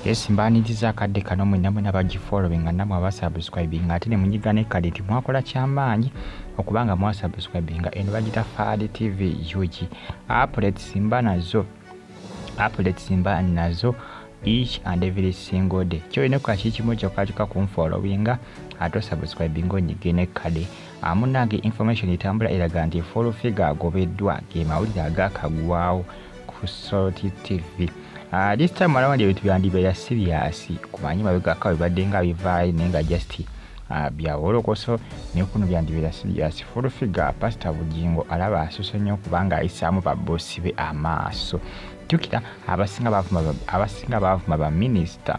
Yes, mbaniriza akadde kano mwenna mwenna bagifollowinga namwe abasubscribinga ate ne munyiga ne kadi timwakola kyamaanyi okubanga mwasubscribinga eno bagita Fad TV UG. Updates simba nazo each and every single day. Kyolina okukola kimu kyokka kyokka kunfollowinga ate osubscribinga onyige ne kadi. Amunange information etambula eraga nti follow figure agobeddwa ge mawulire agakagwawo ku Salt TV. This time around ebintu byandibeera serious kumanyi mabega akawe badde nga bivaayo nenga just byawolokoso ne kuno byandibeera serious. Follow figure Pastor Bugingo alaba asusse nnyo kubanga ayisaamu babbosi be amaaso. Jjukira abasinga bavuma ba minister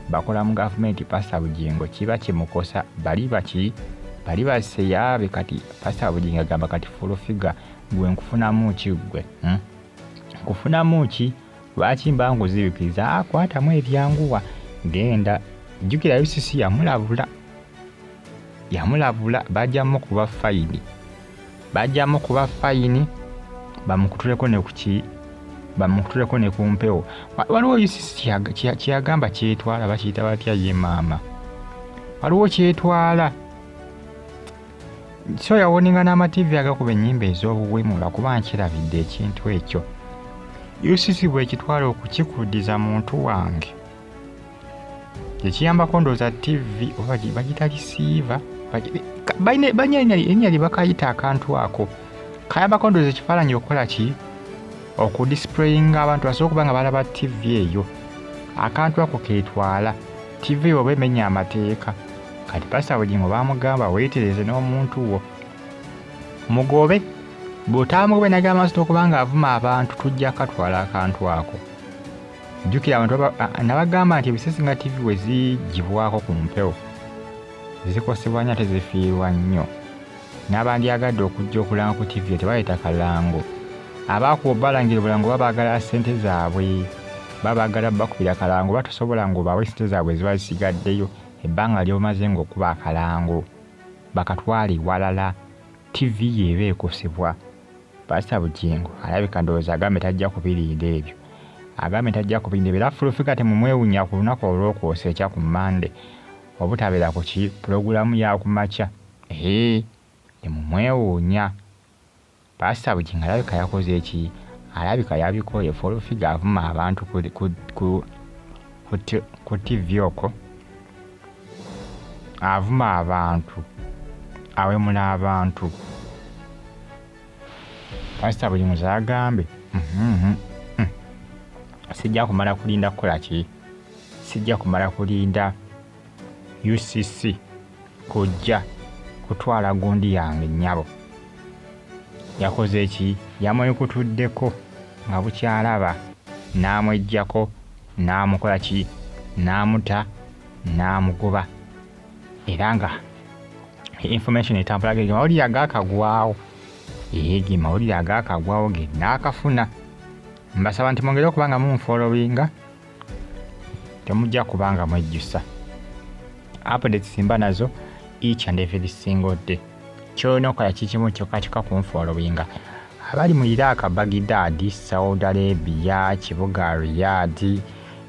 bakola mu government. Pastor Bugingo kiba kimukosa bali baseyabe kati Pastor Bugingo agamba kati follow figure gwe nkufunamu ki gwe nkufunamu ki lwaki mbangu zibikiriza akwatamu ebyanguwa genda. Jjukira UCC yamulabula bajjamu kuba fayini bamukutuleko ne ku mpewo. Waliwo UCC kyeyagamba kyetwala bakiyita batya ye maama, waliwo kyetwala so yawoninga n'amativi agakuba ennyimba ez'obuwemula kuba nkirabidde ekintu ekyo. UCC bwe kitwala okukikudiza muntu wange ekiyambako ndooza TV oba bagita lisiiva erinnya lye bakayita akantu ako kayambako ndooza ekifaananyi okukola ki okudisplayinga abantu basobola okuba nga balaba TV eyo. Akantu ako ketwala TV oba emenya amateeka. Kati Pastor Bugingo bamugamba weetereze n'omuntu wo mugobe bw'otamugube nagamba masito okubanga avuma abantu tujja katwala akantu ako. Jjukira abantu nabagamba nti ebisesi nga TV we zigibwako ku mpewo zikosebwa nnyo ate zifiirwa nnyo. N'abandyagadde okujja okulanga ku TV tebayita kalango. Abaakuba balangira obulango babaagala ssente zaabwe, babaagala bakubira kalango batusobola ng'obawe ssente zaabwe ziba zisigaddeyo ebbanga ly'omaze ng'okuba akalango bakatwale walala. TV yeeba ekosebwa. Pastor Bugingo alabika ndowooza agambe tajja kubirinda ebyo. Era fulufika temumwewunya ku lunaku olw'okwosa ekya ku Mande obutabeera ku ki pulogulamu ya kumakya. Temumwewuunya. Pastor Bugingo alabika yakoze eki? Alabika yabikoye. Fulufika avuma abantu ku TV okwo, avuma abantu, awemula abantu. Pastor Bugingo zagambe sijja kumala kulinda kukola ki? Sijja kumala kulinda UCC kujja kutwala gundi yange nnyabo. Yakoze eki? Yamwekutuddeko nga bukyalaba n'amweggyako n'amukola ki? N'amuta n'amugoba. Era nga information etambula ge mawulire agakagwawo mawulire agakagwawo ge n'akafuna. Mbasaba nti mwongere okubanga munfollowinga temujja kubanga mwejjusa. Updates simba nazo each and every single day. Kyolina okukola kikimu kyokka kyokka kunfollowinga. Abali mu Iraq, Baghdad, Saudi Arabia, Kibuga Riyadh,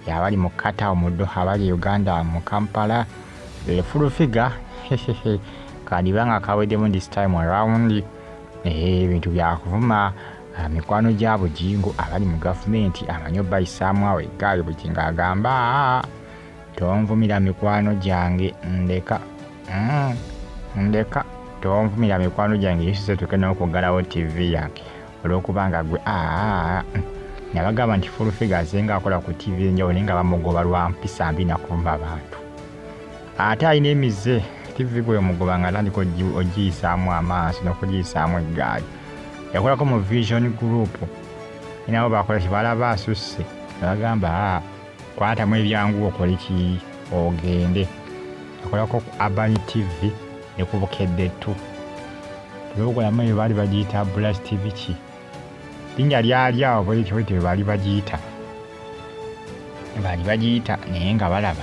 abali mu Qatar, mu Doha, abali Uganda mu Kampala, full figure kandi banga kaweddemu this time around. Ebintu byakuvuma mikwano gya Bugingo abali mu gavumenti amanyo bayisaamu awo eggaali. Bugingo agamba tonvumira mikwano gyange ndeka tonvumira mikwano gyange yesuse tukena okuggalawo TV yange olw'okubanga gwe nabagamba nti full figure azenga akola ku TV enjawulo naye nga bamugoba lwa mpisa mbi nakuvuma abantu. Ate alina emize TV gwe mugoba nga atandika ogiyisaamu amaaso n'okugiyisaamu eggaali. Yakolako mu Vision Group nabo bakola kibalaba asusse nabagamba kwatamu ebyangu okole ki ogende. Yakolako ku Urban TV ne ku Bukedde 2. Olwokolamu eyo baali bagiyita Blast TV ki linnya lyali awo bwetyo baali bagiyita naye nga balaba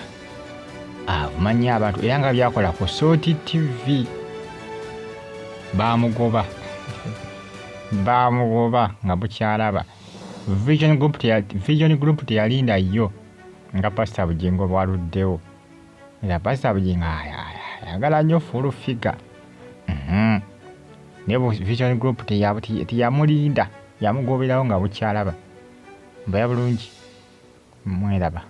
avumanya abantu era nga byakola ku Salt TV. Bamugoba nga bukyalaba. Vision Group teyalinda yo nga Pastor Bugingo bwaluddewo. Era Pastor Bugingo ayagala nnyo full figure. Ne Vision Group teyamulinda, yamugoberawo nga bukyalaba. Mbaya bulungi, mweraba.